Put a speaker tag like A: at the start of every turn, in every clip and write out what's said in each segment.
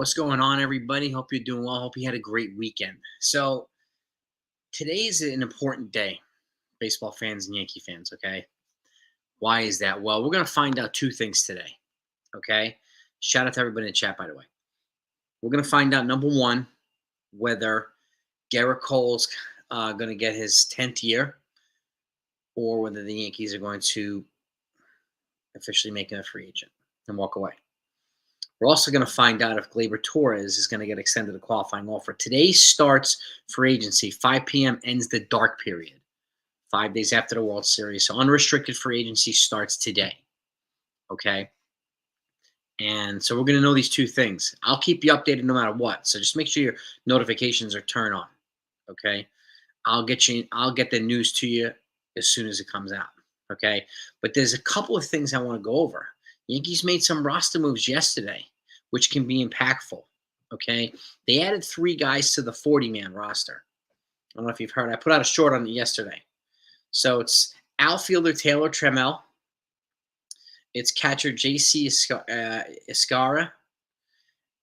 A: What's going on, everybody? Hope you're doing well. Hope you had a great weekend. So, today is an important day, baseball fans and Yankee fans, okay? Why is that? Well, we're going to find out two things today, okay? Shout out to everybody in the chat, by the way. We're going to find out, number one, whether Gerrit Cole's going to get his 10th year or whether the Yankees are going to officially make him a free agent and walk away. We're also going to find out if Gleyber Torres is going to get extended a qualifying offer. Today starts free agency. 5 p.m. ends the dark period. 5 days after the World Series. So unrestricted free agency starts today. Okay? And so we're going to know these two things. I'll keep you updated no matter what. So just make sure your notifications are turned on. Okay? I'll get the news to you as soon as it comes out. Okay? But there's a couple of things I want to go over. Yankees made some roster moves yesterday, which can be impactful, okay? They added 3 guys to the 40-man roster. I don't know if you've heard. I put out a short on it yesterday. So it's outfielder Taylor Trammell. It's catcher J.C. Escara.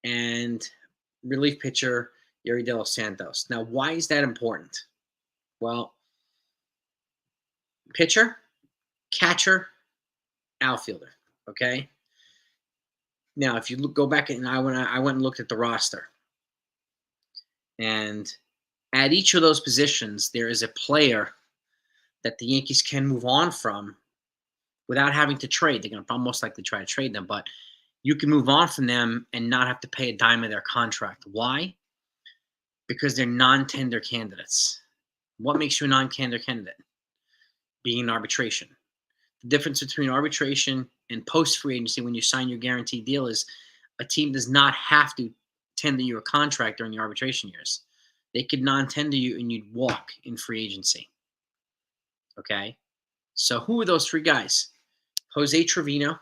A: And relief pitcher Yerry De Los Santos. Now, why is that important? Well, pitcher, catcher, outfielder. Okay. Now, if you go back and I went and looked at the roster, and at each of those positions, there is a player that the Yankees can move on from without having to trade. They're going to most likely try to trade them, but you can move on from them and not have to pay a dime of their contract. Why? Because they're non-tender candidates. What makes you a non-tender candidate? Being in arbitration. The difference between arbitration and post-free agency when you sign your guaranteed deal is a team does not have to tender you a contract during the arbitration years. They could non-tender you and you'd walk in free agency. Okay? So who are those 3 guys? Jose Trevino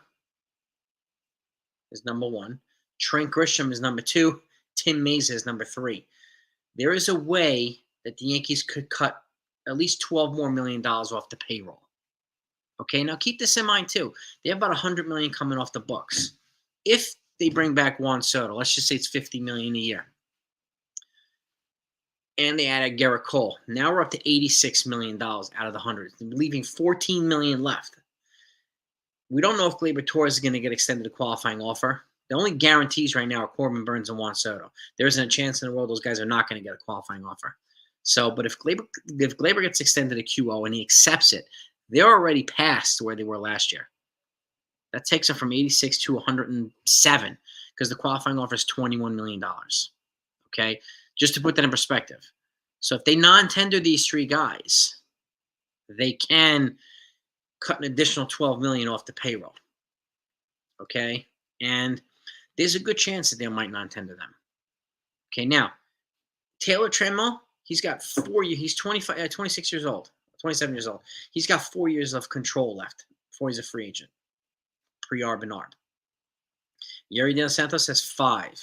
A: is number 1. Trent Grisham is number 2. Tim Mayza is number 3. There is a way that the Yankees could cut at least $12 million more off the payroll. Okay, now keep this in mind too. They have about $100 million coming off the books. If they bring back Juan Soto, let's just say it's $50 million a year, and they added Gerrit Cole, now we're up to $86 million out of the 100, leaving $14 million left. We don't know if Gleyber Torres is going to get extended a qualifying offer. The only guarantees right now are Corbin Burnes and Juan Soto. There isn't a chance in the world those guys are not going to get a qualifying offer. So, but if Gleyber gets extended a QO and he accepts it, they're already past where they were last year. That takes them from 86 to 107 because the qualifying offer is $21 million. Okay? Just to put that in perspective. So if they non-tender these 3 guys, they can cut an additional $12 million off the payroll. Okay? And there's a good chance that they might non-tender them. Okay, now, Taylor Trammell, he's got 4 years. He's 26 years old. 27 years old. He's got 4 years of control left before he's a free agent. Pre-arb and arb. Yerry De Los Santos has 5.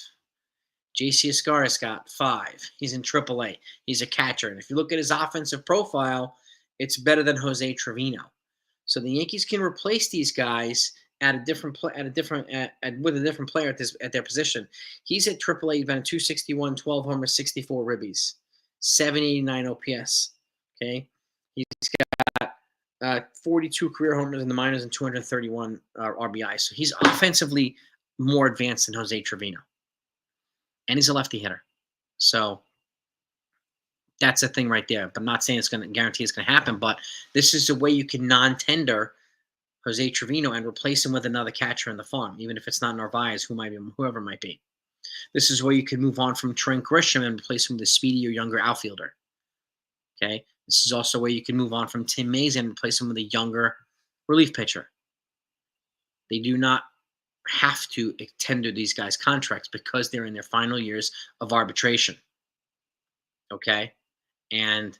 A: J.C. Escara's got 5. He's in AAA. He's a catcher. And if you look at his offensive profile, it's better than Jose Trevino. So the Yankees can replace these guys with a different player at their position. He's at AAA. He's been at 261, 12 homers, 64 ribbies, 789 OPS. Okay. He's got 42 career homers in the minors and 231 RBI. So he's offensively more advanced than Jose Trevino. And he's a lefty hitter. So that's a thing right there. But I'm not saying it's going to guarantee it's going to happen, but this is a way you can non-tender Jose Trevino and replace him with another catcher in the farm, even if it's not Narvaez, whoever it might be. This is where you can move on from Trent Grisham and replace him with a speedier, younger outfielder. Okay? This is also where you can move on from Tim Mayza and replace him with a younger relief pitcher. They do not have to tender these guys' contracts because they're in their final years of arbitration. Okay? And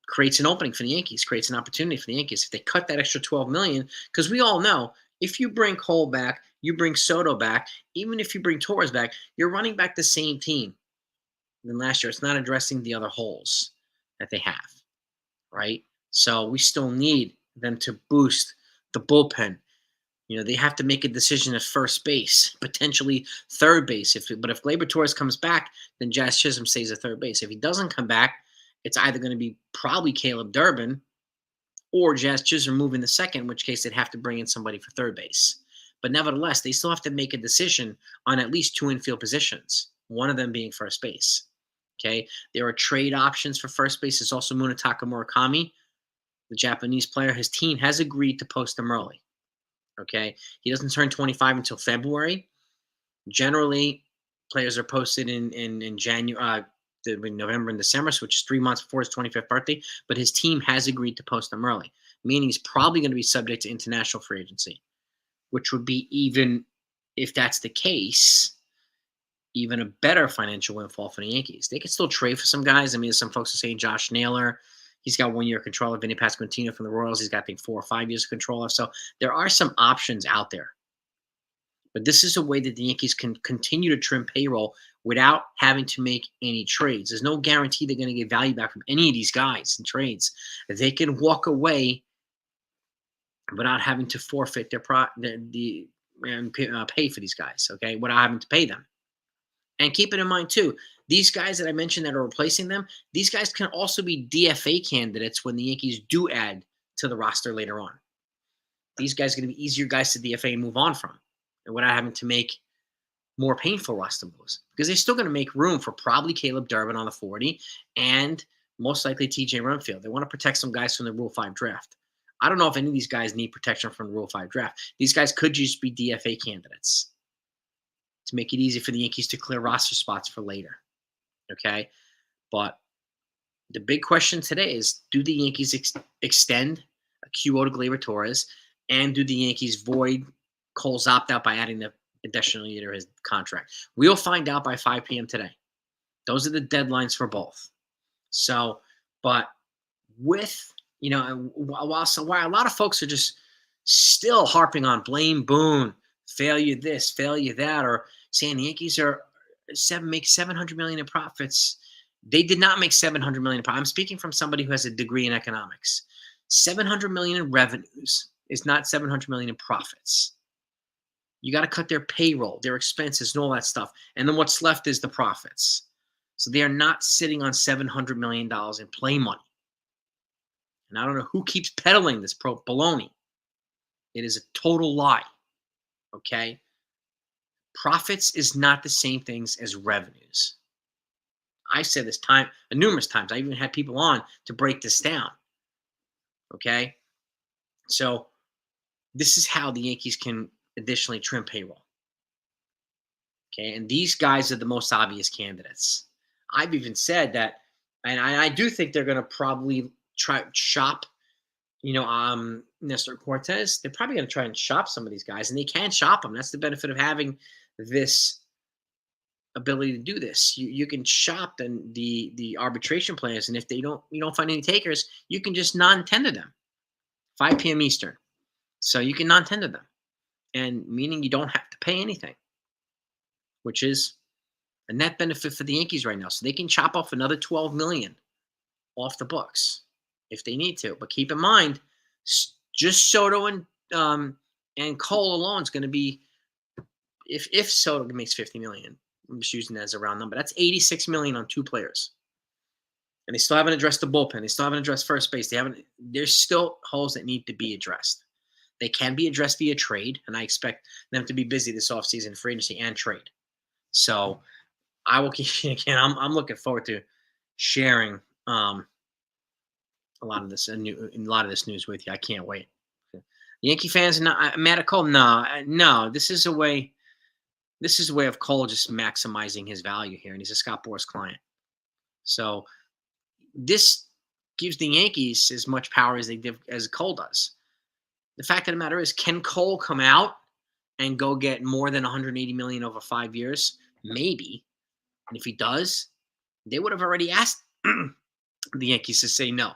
A: creates an opening for the Yankees, creates an opportunity for the Yankees. If they cut that extra $12 million, because we all know if you bring Cole back, you bring Soto back, even if you bring Torres back, you're running back the same team than last year. It's not addressing the other holes that they have, right? So we still need them to boost the bullpen, They have to make a decision at first base, potentially third base. But if Gleyber Torres comes back, then Jazz Chisholm stays at third base. If he doesn't come back, it's either going to be probably Caleb Durbin or Jazz Chisholm moving the second, in which case they'd have to bring in somebody for third base. But nevertheless, they still have to make a decision on at least 2 infield positions, one of them being first base. Okay, there are trade options for first base. There's also Munetaka Murakami, the Japanese player. His team has agreed to post him early. Okay, he doesn't turn 25 until February. Generally, players are posted in January, November and December, which is 3 months before his 25th birthday. But his team has agreed to post him early, meaning he's probably going to be subject to international free agency, which would be, even if that's the case, even a better financial windfall for the Yankees. They could still trade for some guys. I mean, some folks are saying Josh Naylor. He's got 1 year control of Vinny Pasquantino from the Royals. He's got, I think, 4 or 5 years of control of. So there are some options out there. But this is a way that the Yankees can continue to trim payroll without having to make any trades. There's no guarantee they're going to get value back from any of these guys in trades. They can walk away without having to forfeit their pay for these guys, okay, without having to pay them. And keep it in mind, too, these guys that I mentioned that are replacing them, these guys can also be DFA candidates when the Yankees do add to the roster later on. These guys are going to be easier guys to DFA and move on from, and without having to make more painful roster moves, because they're still going to make room for probably Caleb Durbin on the 40 and most likely TJ Rumfield. They want to protect some guys from the Rule 5 draft. I don't know if any of these guys need protection from the Rule 5 draft. These guys could just be DFA candidates to make it easy for the Yankees to clear roster spots for later. Okay? But the big question today is, do the Yankees extend a QO to Gleyber Torres, and do the Yankees void Cole's opt-out by adding the additional year to his contract? We'll find out by 5 p.m. today. Those are the deadlines for both. So, but with, while a lot of folks are just still harping on blame Boone, failure this, failure that, or saying the Yankees make $700 million in profits. They did not make $700 million in profits. I'm speaking from somebody who has a degree in economics. $700 million in revenues is not $700 million in profits. You got to cut their payroll, their expenses, and all that stuff. And then what's left is the profits. So they are not sitting on $700 million in play money. And I don't know who keeps peddling this baloney. It is a total lie. Okay? Profits is not the same things as revenues. I've said this numerous times. I even had people on to break this down. Okay? So this is how the Yankees can additionally trim payroll. Okay? And these guys are the most obvious candidates. I've even said that, and I do think they're going to probably try shop, Nestor Cortez. They're probably going to try and shop some of these guys, and they can shop them. That's the benefit of having this ability to do this. You can shop the arbitration players, and if you don't find any takers, you can just non-tender them. 5 p.m. Eastern. So you can non-tender them, and meaning you don't have to pay anything, which is a net benefit for the Yankees right now. So they can chop off another $12 million off the books if they need to. But keep in mind, just Soto and Cole alone is going to be, if Soto makes $50 million, I'm just using that as a round number, that's $86 million on 2 players. And they still haven't addressed the bullpen. They still haven't addressed first base. There's still holes that need to be addressed. They can be addressed via trade, and I expect them to be busy this offseason, free agency and trade. So I will keep, again, I'm looking forward to sharing a lot of this news with you. I can't wait. Yankee fans are not mad at Cole. No. This is a way of Cole just maximizing his value here, and he's a Scott Boras client. So this gives the Yankees as much power as Cole does. The fact of the matter is, can Cole come out and go get more than $180 million over 5 years? Maybe. And if he does, they would have already asked the Yankees to say no.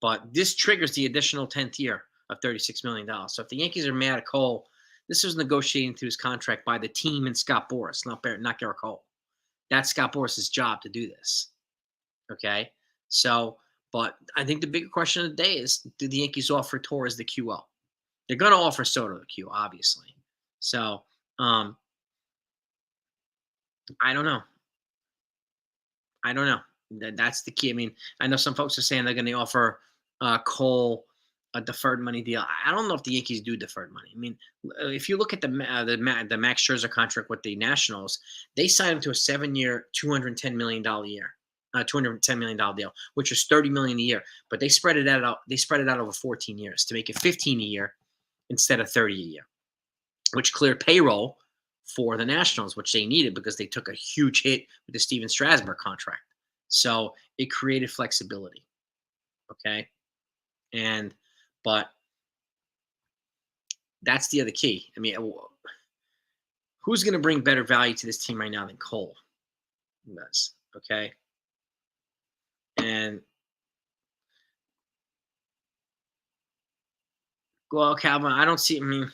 A: But this triggers the additional 10th year of $36 million. So if the Yankees are mad at Cole, this was negotiating through his contract by the team and Scott Boras, not Gerrit Cole. That's Scott Boras' job to do this. Okay? So, but I think the bigger question of the day is, did the Yankees offer Torres the QO? They're going to offer Soto the Q, obviously. So I don't know. I don't know. That's the key. I mean, I know some folks are saying they're going to offer Cole a deferred money deal. I don't know if the Yankees do deferred money. I mean, if you look at the Max Scherzer contract with the Nationals, they signed him to a 7-year, $210 million year, $210 million deal, which is $30 million a year. But they spread it out. They spread it out over 14 years to make it 15 a year instead of 30 a year, which cleared payroll for the Nationals, which they needed because they took a huge hit with the Steven Strasburg contract. So it created flexibility. Okay. But that's the other key. I mean, who's going to bring better value to this team right now than Cole does? Okay. And well, Calvin, I don't see. I mean,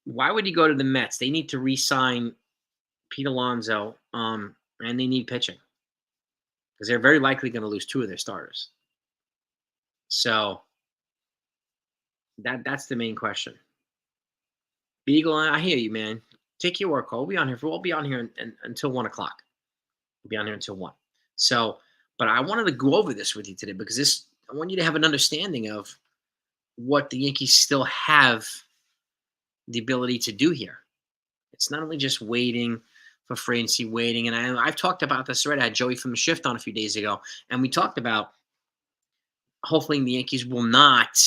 A: why would he go to the Mets? They need to re-sign Pete Alonso, and they need pitching because they're very likely going to lose 2 of their starters. So that's the main question. Beagle, I hear you, man. Take your work call. We'll be on here. We'll be on here until 1 o'clock. We'll be on here until 1. So, but I wanted to go over this with you today because I want you to have an understanding of what the Yankees still have the ability to do here. It's not only just waiting for free agency, waiting. And I've talked about this already. I had Joey from the Shift on a few days ago, and we talked about hopefully the Yankees will not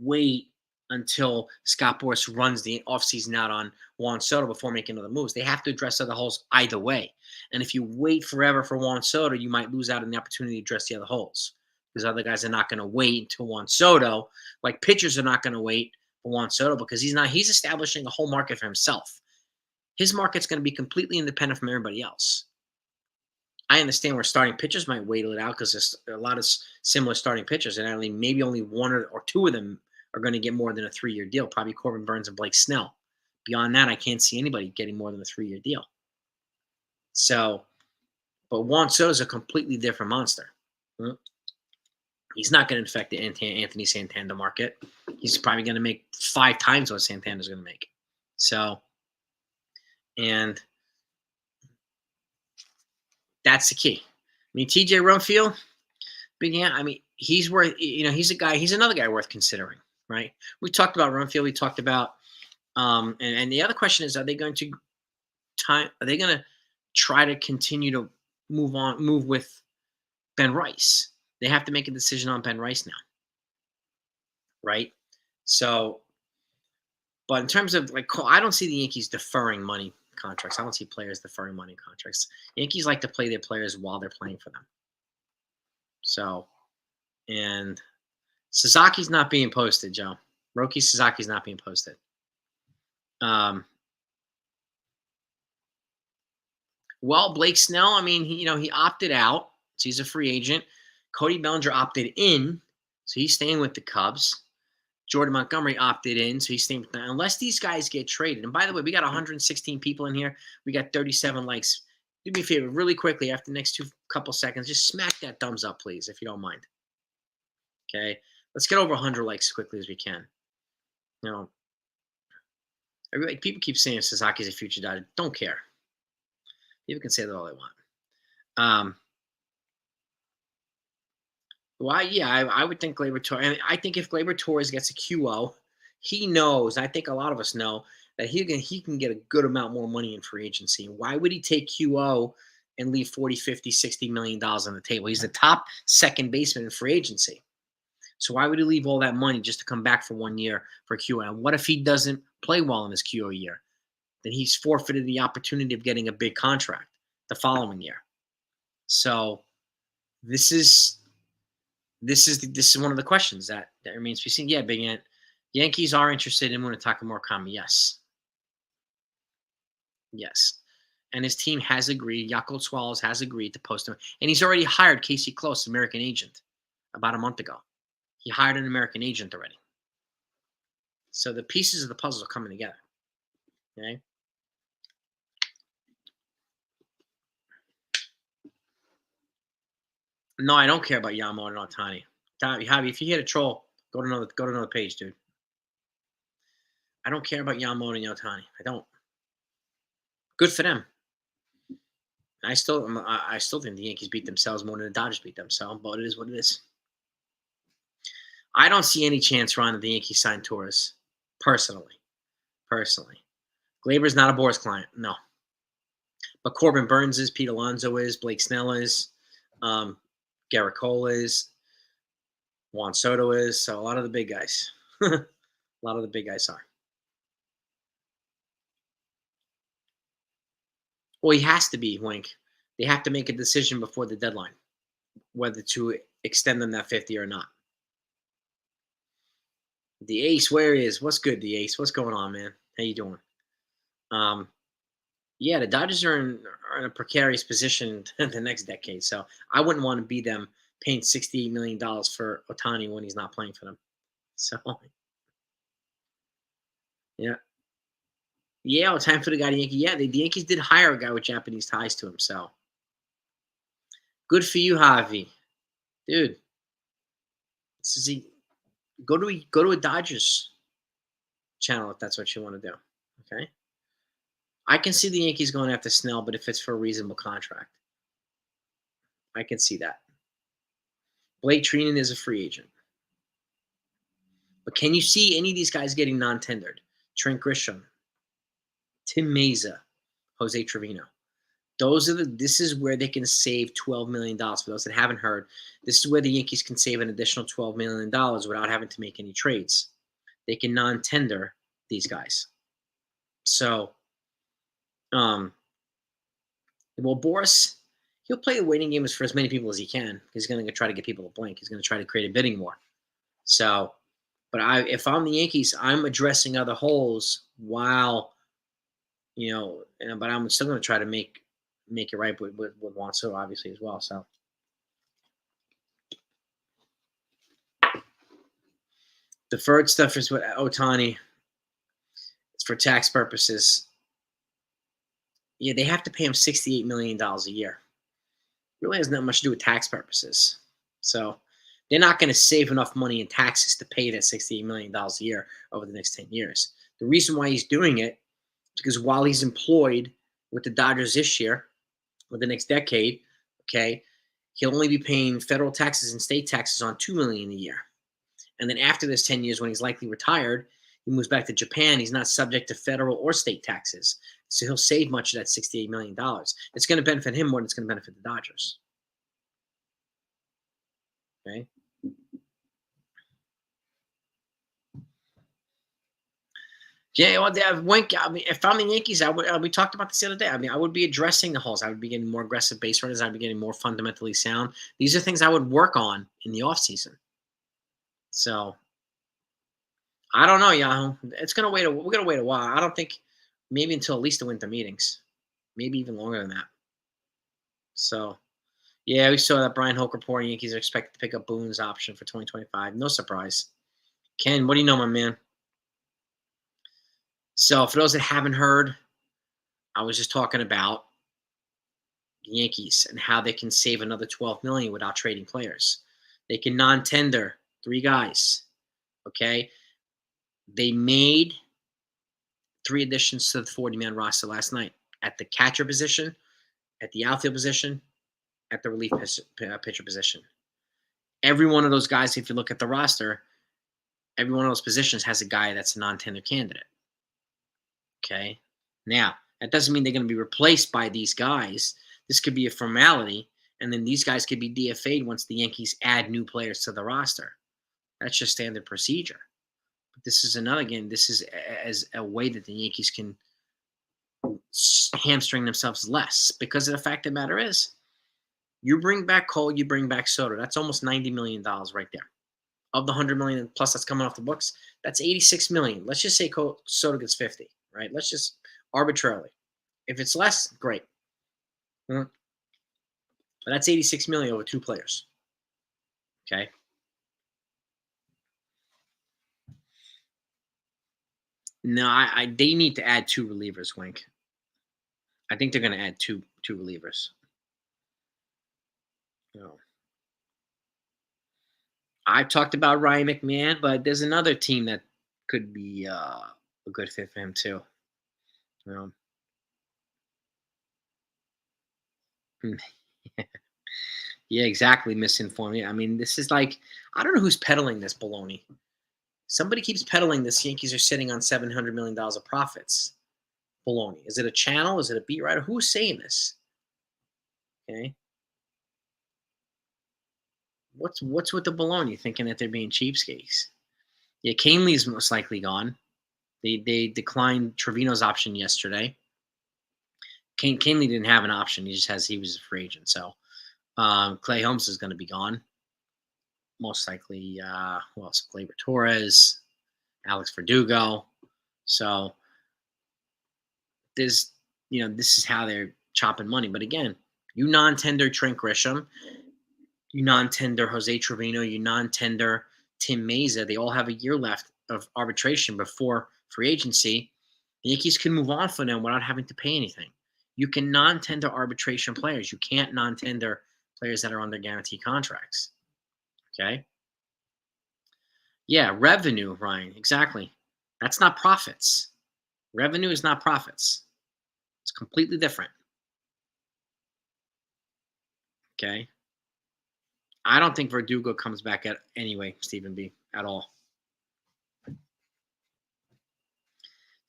A: wait until Scott Boras runs the offseason out on Juan Soto before making other moves. They have to address other holes either way. And if you wait forever for Juan Soto, you might lose out on the opportunity to address the other holes because other guys are not going to wait until Juan Soto. Like pitchers are not going to wait for Juan Soto because he's establishing a whole market for himself. His market's going to be completely independent from everybody else. I understand where starting pitchers might wait it out because there's a lot of similar starting pitchers, and maybe only 1 or 2 of them are going to get more than a 3-year deal. Probably Corbin Burns and Blake Snell. Beyond that, I can't see anybody getting more than a 3-year deal. So, but Juan Soto is a completely different monster. He's not going to affect the Anthony Santander market. He's probably going to make 5 times what Santander's going to make. So, and that's the key. I mean, TJ Rumfield, he's worth, he's another guy worth considering, right? We talked about Rumfield. We talked about, and the other question is, are they going to try to continue to move with Ben Rice? They have to make a decision on Ben Rice now, right? So, but in terms of I don't see the Yankees deferring money contracts. I don't see players deferring money contracts. Yankees like to play their players while they're playing for them. So, and Sasaki's not being posted, Joe. Roki Sasaki's not being posted. Well, Blake Snell, he opted out, so he's a free agent. Cody Bellinger opted in, so he's staying with the Cubs. Jordan Montgomery opted in, so he's staying with them. Unless these guys get traded. And by the way, we got 116 people in here. We got 37 likes. Do me a favor, really quickly, after the next couple seconds, just smack that thumbs up, please, if you don't mind. Okay? Let's get over 100 likes as quickly as we can. People keep saying Sasaki's a future dad. Don't care. People can say that all they want. Well, yeah, I would think Gleyber Torres. And I think if Gleyber Torres gets a QO, he knows. I think a lot of us know that he can get a good amount more money in free agency. Why would he take QO and leave 40, 50, 60 million dollars on the table? He's the top second baseman in free agency. So why would he leave all that money just to come back for 1 year for QO? And what if he doesn't play well in his QO year? Then he's forfeited the opportunity of getting a big contract the following year. So this is one of the questions that remains to be seen. Yeah, Big Ant. Yankees are interested in Munetaka Murakami. Yes. And his team has agreed. Yakult Swallows has agreed to post him. And he's already hired Casey Close, American agent, about a month ago. He hired an American agent already. So the pieces of the puzzle are coming together. Okay. No, I don't care about Yamamoto and Ohtani. Javi, if you hit a troll, Go to another page, dude. I don't care about Yamamoto and Yotani. I don't. Good for them. I still think the Yankees beat themselves more than the Dodgers beat themselves, but it is what it is. I don't see any chance, Ron, that the Yankees sign Torres. Personally. Glaber's not a Boris client, no. But Corbin Burns is, Pete Alonso is, Blake Snell is, Gerrit Cole is, Juan Soto is. So a lot of the big guys. A lot of the big guys are. Well, he has to be, Wink. They have to make a decision before the deadline whether to extend them that 50 or not. The Ace, where he is? What's good, the Ace? What's going on, man? How you doing? Yeah, the Dodgers are in a precarious position the next decade, so I wouldn't want to be them paying $68 million for Ohtani when he's not playing for them. So, yeah. Yeah, well, time for the guy to Yankee. Yeah, the Yankees did hire a guy with Japanese ties to him, so good for you, Javi. Dude, this is go to a Dodgers channel if that's what you want to do. Okay. I can see the Yankees going after Snell, but if it's for a reasonable contract, I can see that. Blake Trinan is a free agent. But can you see any of these guys getting non-tendered? Trent Grisham, Tim Mesa, Jose Trevino. This is where they can save $12 million. For those that haven't heard, this is where the Yankees can save an additional $12 million without having to make any trades. They can non-tender these guys. So, well, Boris, he'll play the waiting games for as many people as he can. He's going to try to get people to blink. He's going to try to create a bidding war. So, but if I'm the Yankees, I'm addressing other holes while, but I'm still going to try to make it right with Juan Soto, obviously, as well. So, deferred stuff is what Ohtani. It's for tax purposes. Yeah, they have to pay him $68 million a year. Really has not much to do with tax purposes. So they're not going to save enough money in taxes to pay that $68 million a year over the next 10 years. The reason why he's doing it is because while he's employed with the Dodgers this year, or the next decade, okay, he'll only be paying federal taxes and state taxes on $2 million a year. And then after this 10 years, when he's likely retired, he moves back to Japan. He's not subject to federal or state taxes. So he'll save much of that $68 million. It's going to benefit him more than it's going to benefit the Dodgers. Okay. Yeah, well, I mean, if I'm the Yankees, we talked about this the other day. I mean, I would be addressing the holes. I would be getting more aggressive base runners. I'd be getting more fundamentally sound. These are things I would work on in the offseason. So, I don't know, Yahoo. We're gonna wait a while. I don't think maybe until at least the winter meetings, maybe even longer than that. So, yeah, we saw that Brian Hoke reporting Yankees are expected to pick up Boone's option for 2025. No surprise. Ken, what do you know, my man? So, for those that haven't heard, I was just talking about the Yankees and how they can save another $12 million without trading players. They can non-tender 3 guys. Okay, they made 3 additions to the 40-man roster last night at the catcher position, at the outfield position, at the relief pitcher position. Every one of those guys, if you look at the roster, every one of those positions has a guy that's a non-tender candidate. Okay, now that doesn't mean they're going to be replaced by these guys. This could be a formality, and then these guys could be DFA'd once the Yankees add new players to the roster. That's just standard procedure. But this is this is as a way that the Yankees can hamstring themselves less, because of the fact of the matter is, you bring back Cole, you bring back Soto. That's almost $90 million right there. Of the $100 million plus that's coming off the books, that's $86 million. Let's just say Soto gets 50, right? Let's just arbitrarily. If it's less, great. But that's $86 million over 2 players. Okay. No, they need to add 2 relievers, Wink. I think they're going to add two relievers. No. I've talked about Ryan McMahon, but there's another team that could be a good fit for him too. You know? Mm, yeah, exactly. Misinformed. Yeah, I mean, this is like I don't know who's peddling this baloney. Somebody keeps peddling this. Yankees are sitting on $700 million of profits. Baloney. Is it a channel? Is it a beat writer? Who's saying this? Okay. What's with the baloney? Thinking that they're being cheapskates. Yeah, Canely's most likely gone. They declined Trevino's option yesterday. Canely didn't have an option. He was a free agent. So Clay Holmes is going to be gone. Most likely, who else? Gleyber Torres, Alex Verdugo. So there's, this is how they're chopping money. But again, you non-tender Trent Grisham, you non-tender Jose Trevino, you non-tender Tim Meza. They all have a year left of arbitration before free agency. The Yankees can move on from them without having to pay anything. You can non-tender arbitration players. You can't non-tender players that are under guarantee contracts. Okay? Yeah, revenue, Ryan. Exactly. That's not profits. Revenue is not profits. It's completely different. Okay? I don't think Verdugo comes back anyway, Stephen B, at all.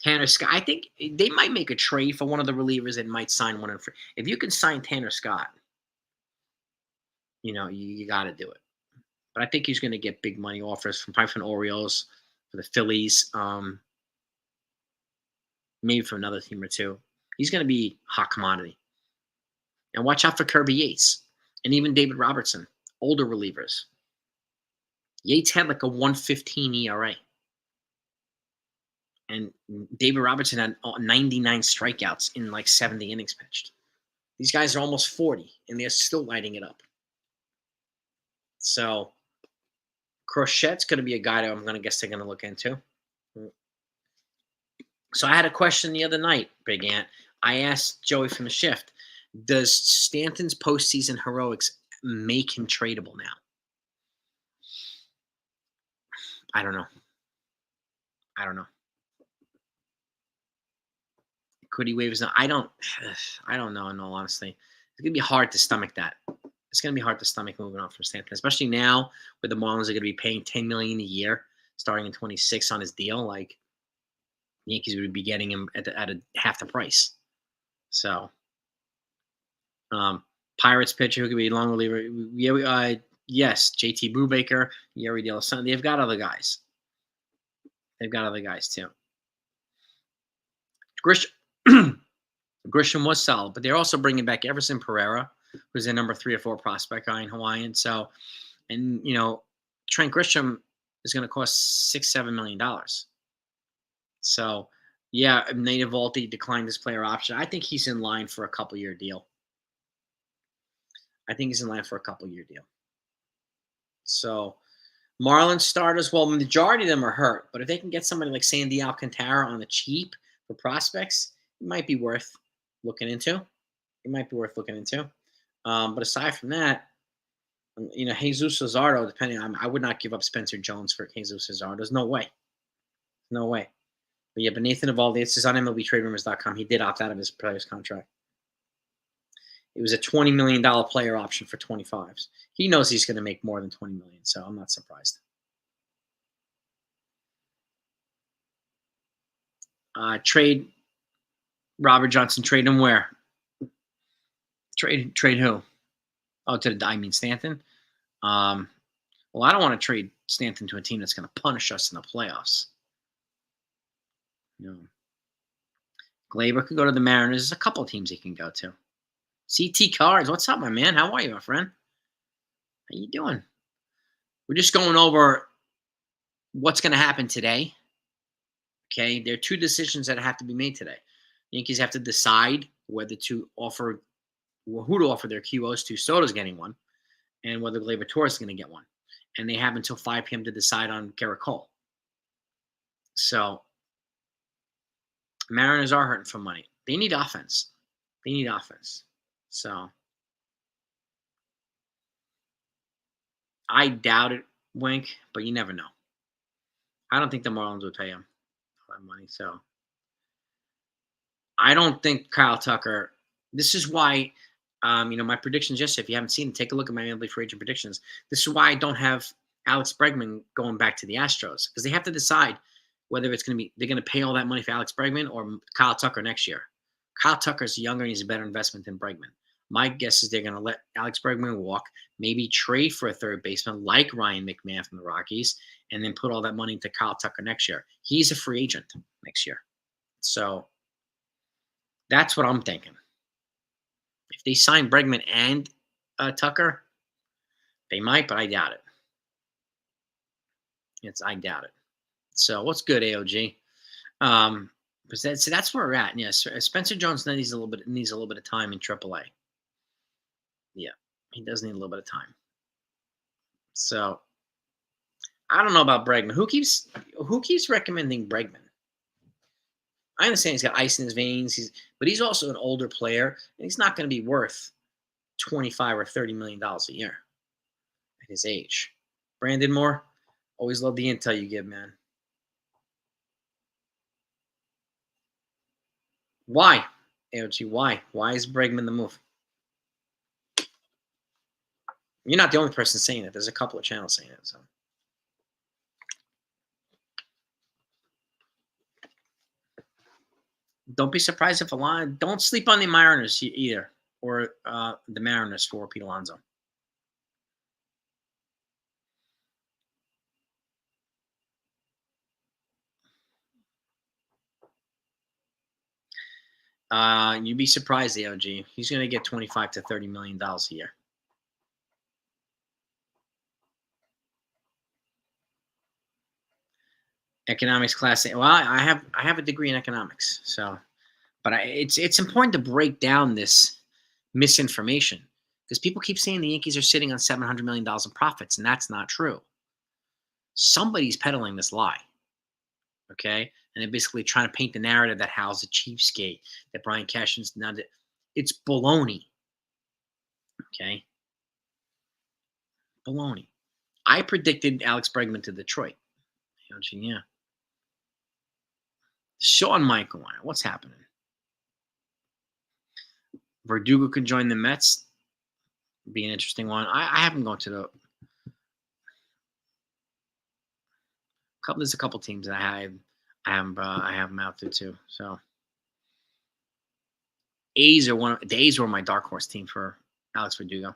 A: Tanner Scott, I think they might make a trade for one of the relievers and might sign one. If you can sign Tanner Scott, you got to do it. But I think he's going to get big money offers from probably from Orioles, for the Phillies, maybe from another team or two. He's going to be hot commodity. And watch out for Kirby Yates and even David Robertson, older relievers. Yates had like a 1.15 ERA. And David Robertson had 99 strikeouts in like 70 innings pitched. These guys are almost 40, and they're still lighting it up. So Crochet's going to be a guy that I'm going to guess they're going to look into. So I had a question the other night, Big Ant. I asked Joey from the shift, does Stanton's postseason heroics make him tradable now? I don't know. Could he waive his? I don't know. In all honesty, it's gonna be hard to stomach that. It's gonna be hard to stomach moving on from Stanton, especially now where the Marlins are gonna be paying $10 million a year starting in 26 on his deal. Like the Yankees would be getting him at a half the price. So, Pirates pitcher who could be a long reliever. Yeah, yes, JT Brubaker, Yeri De La Sun. They've got other guys. Too. Grisham was solid, but they're also bringing back Everson Pereira, who's a number 3 or 4 prospect guy in Hawaiian. So, and Trent Grisham is going to cost $6-7 million. So, yeah, Native Volti declined his player option. I think he's in line for a couple-year deal. So, Marlins starters, well, the majority of them are hurt, but if they can get somebody like Sandy Alcantara on the cheap for prospects, it might be worth looking into. But aside from that, Jesus Luzardo, depending on, I would not give up Spencer Jones for Jesus Luzardo. There's no way. But yeah, but Nathan Eovaldi, this is on MLBTradeRumors.com. He did opt out of his player's contract. It was a $20 million player option for 25s. He knows he's going to make more than $20 million, so I'm not surprised. Trade Robert Johnson. Trade him where? Trade who? Oh, Stanton. Well, I don't want to trade Stanton to a team that's going to punish us in the playoffs. Gleyber could go to the Mariners. There's a couple of teams he can go to. CT Cards, what's up, my man? How are you, my friend? How you doing? We're just going over what's going to happen today. Okay, there are 2 decisions that have to be made today. Yankees have to decide whether to offer, who to offer their QOs to. Soto's getting one, and whether Gleyber Torres is going to get one. And they have until 5 p.m. to decide on Gerrit Cole. So, Mariners are hurting for money. They need offense. So, I doubt it wink, but you never know. I don't think the Marlins would pay him that money. So I don't think Kyle Tucker. This is why, my predictions yesterday. If you haven't seen it, take a look at my MLB free agent predictions. This is why I don't have Alex Bregman going back to the Astros because they have to decide whether it's going to be they're going to pay all that money for Alex Bregman or Kyle Tucker next year. Kyle Tucker's younger and he's a better investment than Bregman. My guess is they're going to let Alex Bregman walk, maybe trade for a third baseman like Ryan McMahon from the Rockies, and then put all that money into Kyle Tucker next year. He's a free agent next year. So that's what I'm thinking. If they sign Bregman and Tucker, they might, but I doubt it. I doubt it. So what's good, AOG? But that's where we're at. Yes, Spencer Jones needs a little bit of time in AAA. Yeah, he does need a little bit of time. So I don't know about Bregman. Who keeps recommending Bregman? I understand he's got ice in his veins, but he's also an older player, and he's not going to be worth $25 or $30 million a year at his age. Brandon Moore, always love the intel you give, man. Why, AOG? Why? Why is Bregman the move? You're not the only person saying it. There's a couple of channels saying it. So. Don't be surprised if Alonso. Don't sleep on the Mariners either, or the Mariners for Pete Alonso. You'd be surprised, AOG. He's going to get $25 to $30 million a year. Economics class. Well, I have a degree in economics, so, but it's important to break down this misinformation because people keep saying the Yankees are sitting on $700 million in profits, and that's not true. Somebody's peddling this lie, okay? And they're basically trying to paint the narrative that Hal's a cheapskate, that Brian Cashman's not. It's baloney, okay? Baloney. I predicted Alex Bregman to Detroit. Yeah. Sean Michael, what's happening? Verdugo could join the Mets. Be an interesting one. I haven't gone to the couple. There's a couple teams that I have them out there too. So A's were my dark horse team for Alex Verdugo.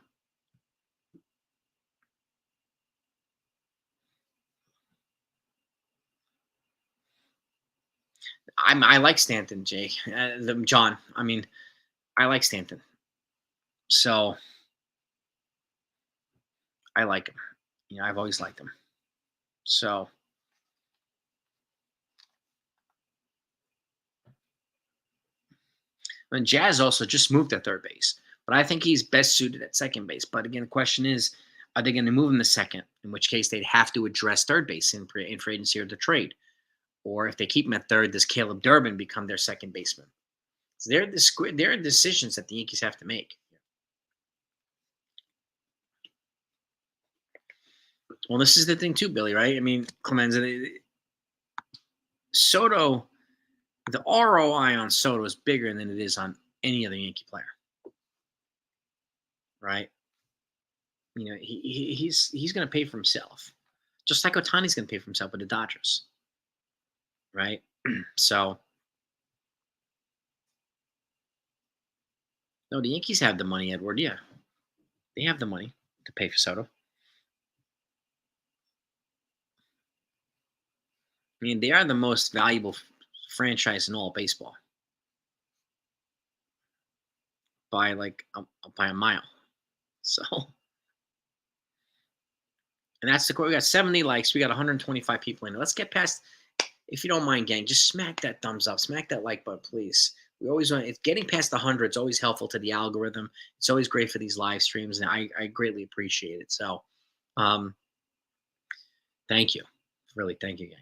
A: I like Stanton, Jake. John. I mean, I like Stanton. So I like him. I've always liked him. So and Jazz also just moved to third base, but I think he's best suited at second base. But again, the question is, are they going to move him to second? In which case, they'd have to address third base in free agency or the trade. Or if they keep him at third, does Caleb Durbin become their second baseman? So there are decisions that the Yankees have to make. Well, this is the thing too, Billy, right? I mean, Clemenza, Soto, the ROI on Soto is bigger than it is on any other Yankee player, right? He's going to pay for himself, just like Ohtani's going to pay for himself with the Dodgers, right? So, no, the Yankees have the money, Edward. Yeah, they have the money to pay for Soto. I mean, they are the most valuable franchise in all baseball by a mile. So, and that's the core. We got 70 likes. We got 125 people in it. Let's get past. If you don't mind, gang, just smack that thumbs up, smack that like button, please. We always want. It's getting past the 100. It's always helpful to the algorithm. It's always great for these live streams, and I greatly appreciate it. So, thank you, really, thank you, gang.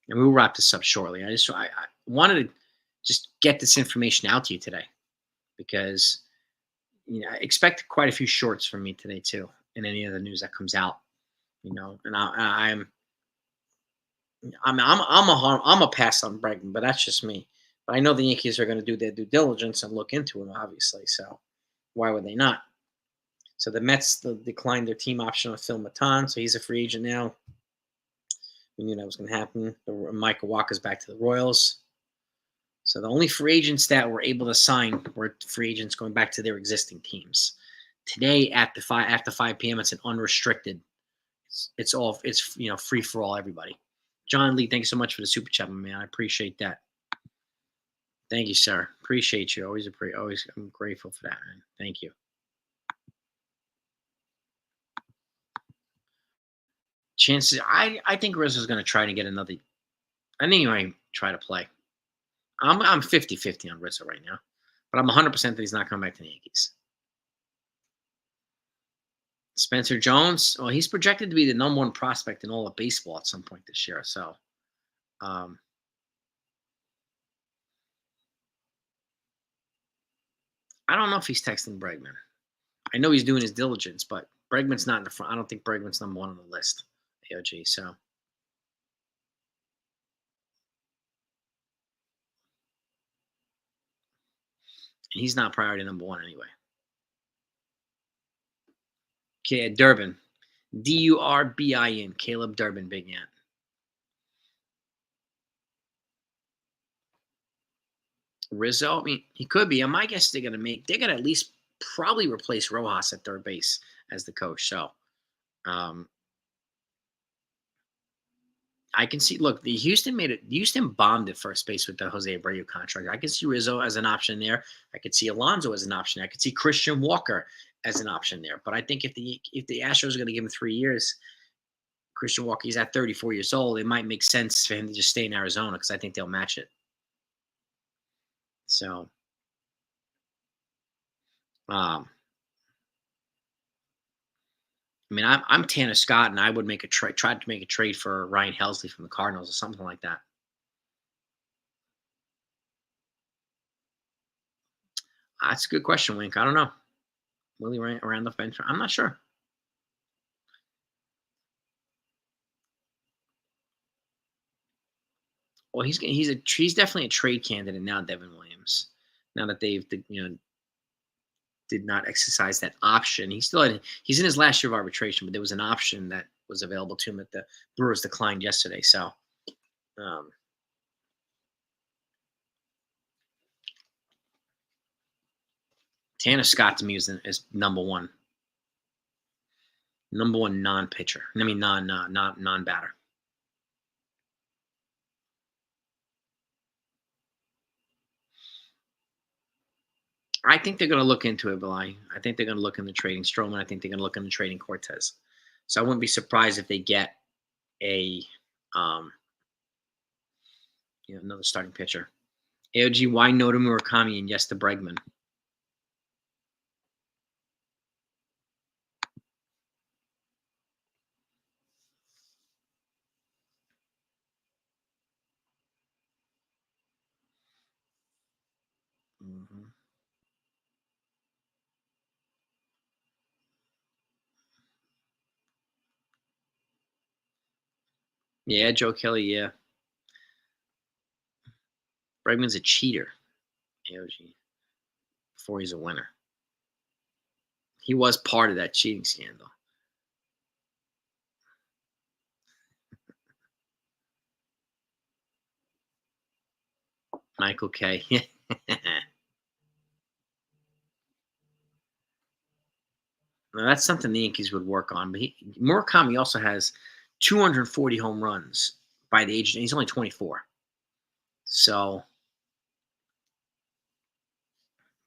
A: And we'll wrap this up shortly. I wanted to just get this information out to you today because I expect quite a few shorts from me today too, and any of the news that comes out. And I'm a pass on Bregman, but that's just me. But I know the Yankees are going to do their due diligence and look into him, obviously. So why would they not? So the Mets declined their team option on Phil Matan, so he's a free agent now. We knew that was going to happen. Michael Walker's back to the Royals. So the only free agents that were able to sign were free agents going back to their existing teams. Today after 5 p.m. it's an unrestricted. It's free for all, everybody. John Lee, thank you so much for the super chat, my man. I appreciate that. Thank you, sir. Appreciate you. Always, I'm grateful for that, man. Thank you. Chances, I think Rizzo's going to try to get another. I think he might try to play. I'm 50-50 on Rizzo right now, but I'm 100% that he's not coming back to the Yankees. Spencer Jones, well, he's projected to be the number 1 prospect in all of baseball at some point this year. So, I don't know if he's texting Bregman. I know he's doing his diligence, but Bregman's not in the front. I don't think Bregman's number 1 on the list. AOG. So, and he's not priority number 1 anyway. Okay, Durbin. Durbin. Caleb Durbin, Big Ant. Rizzo, I mean, he could be. My guess they're gonna at least probably replace Rojas at third base as the coach. So I can see, look, Houston bombed at first base with the Jose Abreu contract. I can see Rizzo as an option there. I could see Alonso as an option. I could see Christian Walker as an option there. But I think if the Astros are going to give him 3 years, Christian Walker, he's at 34 years old, it might make sense for him to just stay in Arizona because I think they'll match it. So, I mean, I'm Tanner Scott, and I would make tried to make a trade for Ryan Helsley from the Cardinals or something like that. That's a good question, Wink. I don't know. Will he around the bench? I'm not sure. Well, he's definitely a trade candidate now, Devin Williams. Now that they've did not exercise that option, he's in his last year of arbitration, but there was an option that was available to him that the Brewers declined yesterday. So, Tanner Scott to me is number 1 non-pitcher. I mean, non-batter. I think they're going to look into it, Bilal. I think they're going to look into trading Stroman. I think they're going to look into trading Cortez. So I wouldn't be surprised if they get a another starting pitcher. AOG, why no to Murakami and yes to Bregman? Mm-hmm. Yeah, Joe Kelly, yeah. Bregman's a cheater, AOG, before he's a winner. He was part of that cheating scandal. Michael K. Now, that's something the Yankees would work on. But Murakami also has 240 home runs by the age. He's only 24. So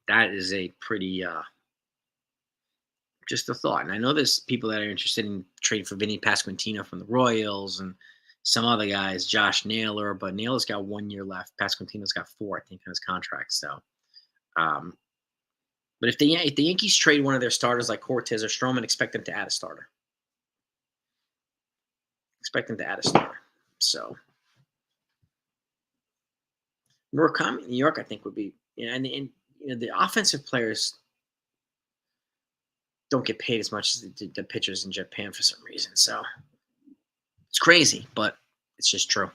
A: that is a pretty just a thought. And I know there's people that are interested in trading for Vinny Pasquantino from the Royals and some other guys, Josh Naylor, but Naylor's got 1 year left. Pasquantino's got 4, I think, on his contract. So, but if the Yankees trade one of their starters like Cortez or Stroman, expect them to add a starter. So, Murakami in New York, I think, would be, and the offensive players don't get paid as much as the pitchers in Japan for some reason. So It's crazy, but it's just true.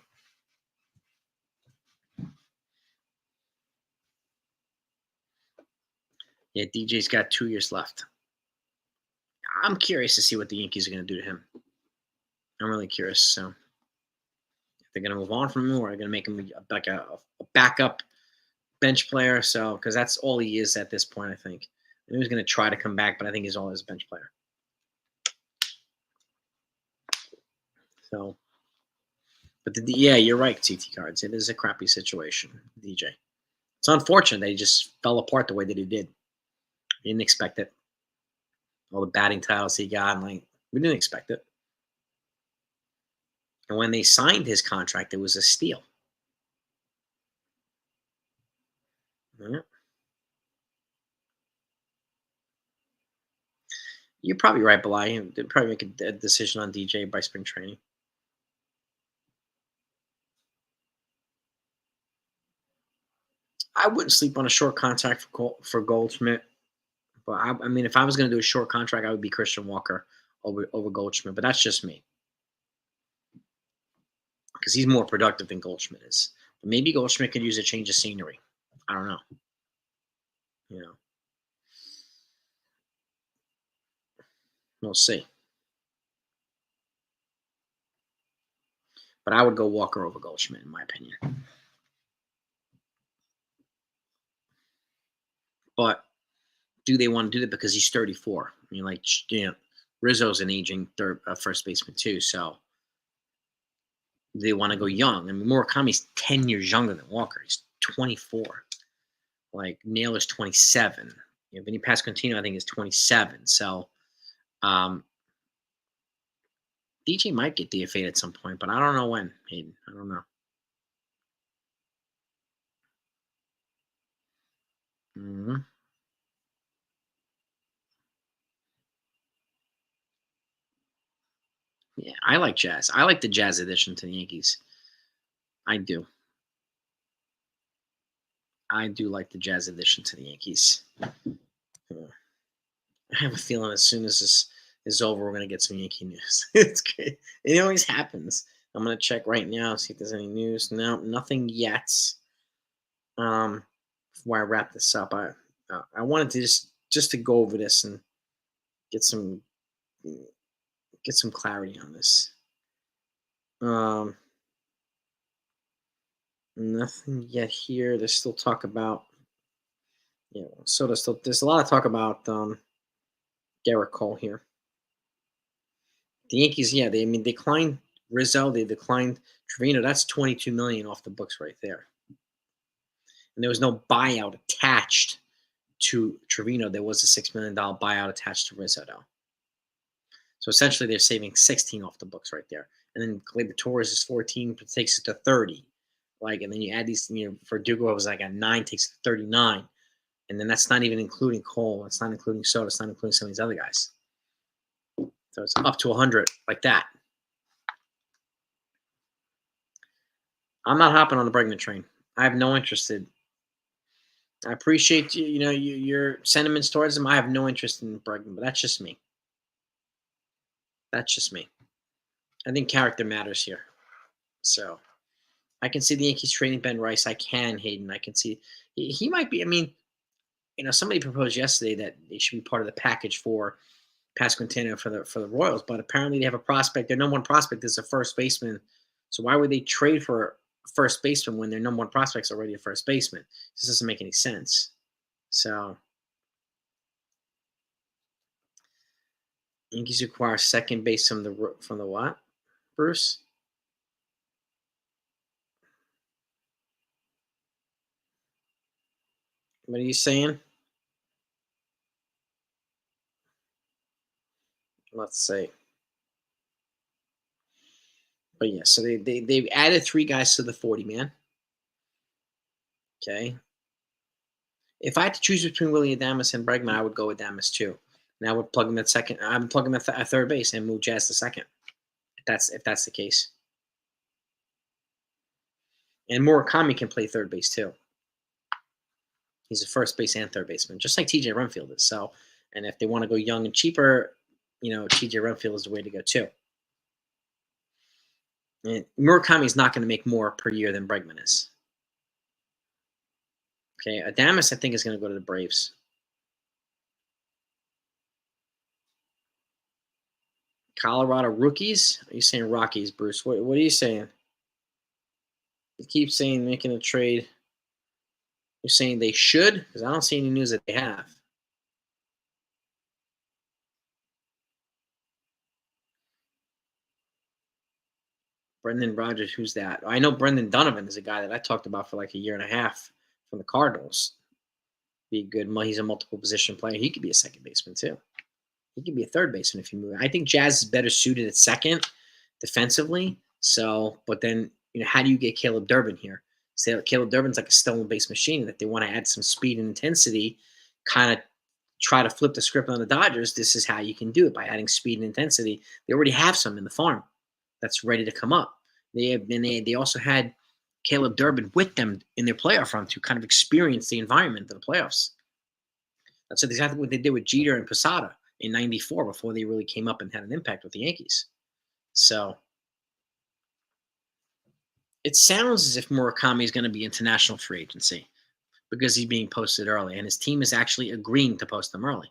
A: Yeah, DJ's got 2 years left. I'm curious to see what the Yankees are going to do to him. I'm really curious. So if they're going to move on from him, or they're going to make him like a backup bench player. So because that's all he is at this point, I think. He was going to try to come back, but I think he's always a bench player. So, but yeah, you're right, CT Cards. It is a crappy situation, DJ. It's unfortunate they just fell apart the way that he did. We didn't expect it. All the batting titles he got, and we didn't expect it. And when they signed his contract, it was a steal. Yeah. You're probably right, Belay. They'd probably make a decision on DJ by spring training. I wouldn't sleep on a short contract for Goldschmidt, but I mean, if I was going to do a short contract, I would be Christian Walker over Goldschmidt. But that's just me because he's more productive than Goldschmidt is. But maybe Goldschmidt could use a change of scenery. I don't know. You know, we'll see. But I would go Walker over Goldschmidt, in my opinion. But do they want to do that because he's 34? I mean, Rizzo's an aging first baseman too, so they want to go young. I mean, Murakami's 10 years younger than Walker. He's 24. Naylor's 27. Vinny Pasquantino, I think, is 27. So DJ might get DFA'd at some point, but I don't know when, Hayden. I don't know. Mm-hmm. Yeah, I like Jazz. I like the Jazz addition to the Yankees. I do. I do like the Jazz addition to the Yankees. Yeah. I have a feeling as soon as this is over, we're going to get some Yankee news. It's great. It always happens. I'm going to check right now, see if there's any news. No, nothing yet. Before I wrap this up, I wanted to just to go over this and get some clarity on this. Nothing yet here. There's still talk about Soto. There's a lot of talk about Gerrit Cole here. The Yankees, yeah, they declined Rizzo, they declined Trevino. That's $22 million off the books right there. And there was no buyout attached to Trevino. There was a $6 million buyout attached to Rizzo, though. So essentially, they're saving 16 off the books right there. And then Gleyber Torres is 14, but takes it to 30. And then you add these, for Dugo, it was like a 9, takes it to 39. And then that's not even including Cole. It's not including Soto. It's not including some of these other guys. So it's up to 100 like that. I'm not hopping on the Bregman train. I have no interest in. I appreciate your sentiments towards him. I have no interest in Bregman, but that's just me. That's just me. I think character matters here. So I can see the Yankees trading Ben Rice. I can, Hayden. I can see he might be. I mean, somebody proposed yesterday that they should be part of the package for Pasquantino for the Royals, but apparently they have a prospect. Their number one prospect is a first baseman. So why would they trade for a first baseman when their number one prospect's already a first baseman? This doesn't make any sense. So Yankees require second base from the what, Bruce? What are you saying? Let's see. But yeah, so they've added 3 guys to the 40-man. Okay. If I had to choose between Willie Adames and Bregman, I would go with Adames too. And I would plug him at second. I would plug him at third base and move Jazz to second. If that's the case. And Murakami can play third base too. He's a first base and third baseman, just like TJ Renfield is. So, and if they want to go young and cheaper, TJ Renfield is the way to go too. And Murakami is not going to make more per year than Bregman is. Okay, Adames, I think, is going to go to the Braves. Colorado rookies? Are you saying Rockies, Bruce? What are you saying? You keep saying making a trade. You're saying they should? Because I don't see any news that they have. Brendan Rodgers, who's that? I know Brendan Donovan is a guy that I talked about for like a year and a half from the Cardinals. Be good. He's a multiple position player. He could be a second baseman too. He could be a third baseman if you move. I think Jazz is better suited at second defensively. So, but then how do you get Caleb Durbin here? Say Caleb Durbin's like a stolen base machine that they want to add some speed and intensity, kind of try to flip the script on the Dodgers. This is how you can do it by adding speed and intensity. They already have some in the farm that's ready to come up. They also had Caleb Durbin with them in their playoff run to kind of experience the environment of the playoffs. That's exactly what they did with Jeter and Posada in '94 before they really came up and had an impact with the Yankees. So it sounds as if Murakami is going to be international free agency because he's being posted early, and his team is actually agreeing to post him early.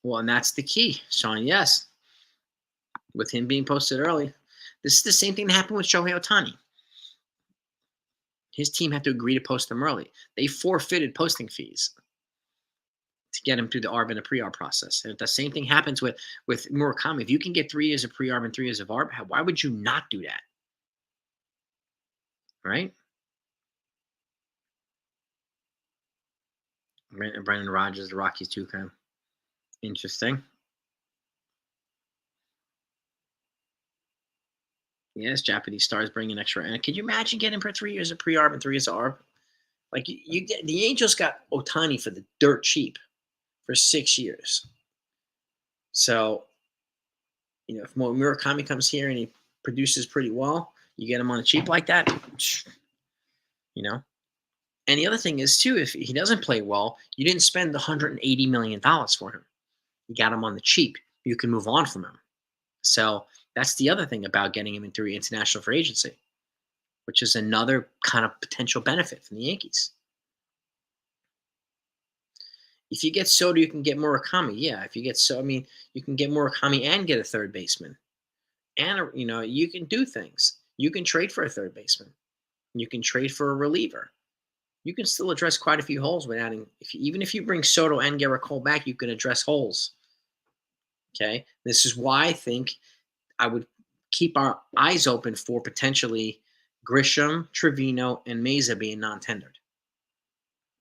A: Well, and that's the key, Sean. Yes, with him being posted early, this is the same thing that happened with Shohei Ohtani. His team had to agree to post him early. They forfeited posting fees to get him through the ARB and the pre-ARB process. And if the same thing happens with Murakami, if you can get 3 years of pre-ARB and 3 years of ARB, why would you not do that? Right? Brendan Rodgers, the Rockies too, kind of interesting. Yes, Japanese stars bringing extra. And could you imagine getting for 3 years of pre-ARB and 3 years of ARB? Like you get the Angels got Ohtani for the dirt cheap for 6 years. So, if Murakami comes here and he produces pretty well, you get him on the cheap like that, you know. And the other thing is too, if he doesn't play well, you didn't spend $180 million for him. You got him on the cheap. You can move on from him. So that's the other thing about getting him in through international free agency, which is another kind of potential benefit from the Yankees. If you get Soto, you can get Murakami. Yeah, if you get you can get Murakami and get a third baseman. And you can do things. You can trade for a third baseman. You can trade for a reliever. You can still address quite a few holes with adding. Even if you bring Soto and Gerrit Cole back, you can address holes. Okay, this is why I think I would keep our eyes open for potentially Grisham, Trevino, and Meza being non-tendered.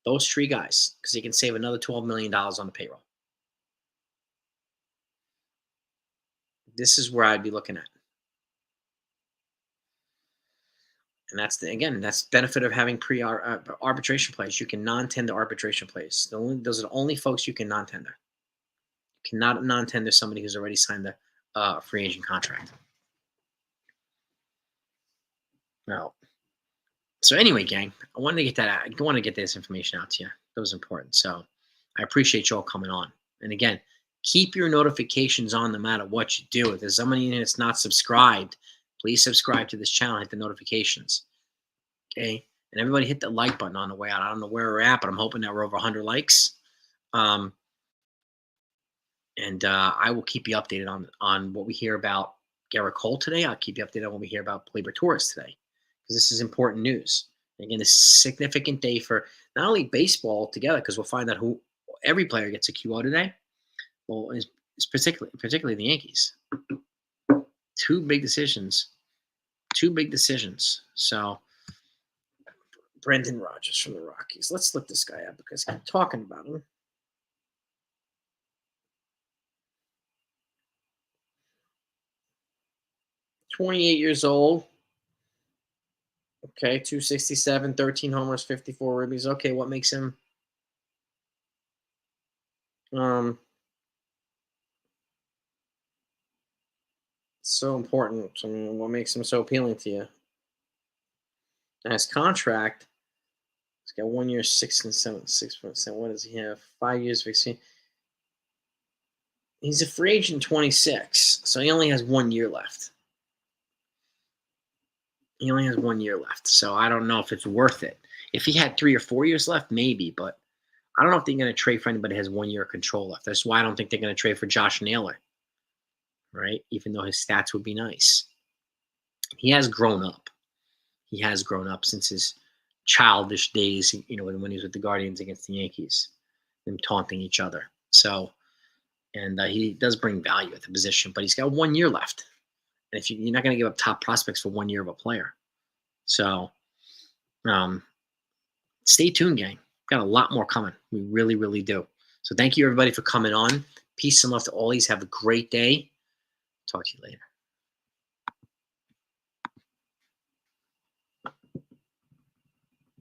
A: Those 3 guys, because you can save another $12 million on the payroll. This is where I'd be looking at. And that's that's the benefit of having arbitration players. You can non-tender arbitration players. Those are the only folks you can non-tender. You cannot non-tender somebody who's already signed a free agent contract. No. So anyway, gang, I wanted to get that out. I want to get this information out to you. That was important. So I appreciate you all coming on. And again, keep your notifications on no matter what you do. If there's somebody that's not subscribed, please subscribe to this channel. Hit the notifications. Okay. And everybody hit the like button on the way out. I don't know where we're at, but I'm hoping that we're over 100 likes. And I will keep you updated on what we hear about Gerrit Cole today. I'll keep you updated on what we hear about Gleyber Torres today, because this is important news. Again, this is a significant day for not only baseball together, because we'll find out who every player gets a QO today. Well, it's particularly the Yankees. Two big decisions. So, Brendan Rodgers from the Rockies. Let's look this guy up because I'm talking about him. $28 old. Okay, 267, 13 homers, 54 ribbies. Okay, what makes him so important? I mean, what makes him so appealing to you? And his contract Got 1 year, 6.7. What does he have? 5 years of experience. He's a free agent 26, so he only has 1 year left. He only has 1 year left, so I don't know if it's worth it. If he had 3 or 4 years left, maybe, but I don't know if they're going to trade for anybody that has 1 year of control left. That's why I don't think they're going to trade for Josh Naylor, right? Even though his stats would be nice. He has grown up. He has grown up since his childish days, when he was with the Guardians against the Yankees, them taunting each other. So, and he does bring value at the position, but he's got 1 year left. And if you're not going to give up top prospects for 1 year of a player. So, stay tuned, gang. Got a lot more coming. We really, really do. So thank you, everybody, for coming on. Peace and love to all. Have a great day. Talk to you later.